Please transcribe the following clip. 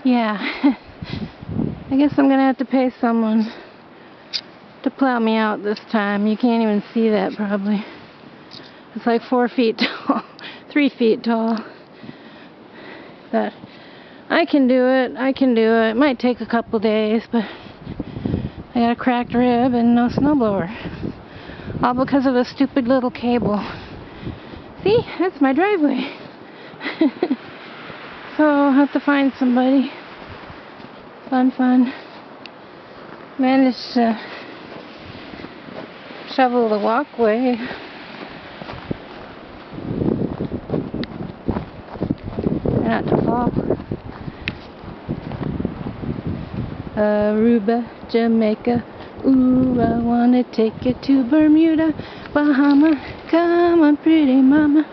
Yeah. I guess I'm gonna have to pay someone to plow me out this time. You can't even see that probably. It's like 4 feet tall, 3 feet tall. But I can do it. I can do it. It might take a couple days, but I got a cracked rib and no snowblower. All because of a stupid little cable. See? That's my driveway. So I'll have to find somebody. Fun. Managed to shovel the walkway. Not to fall. Aruba, Jamaica. Ooh, I wanna take you to Bermuda, Bahama. Come on, pretty mama.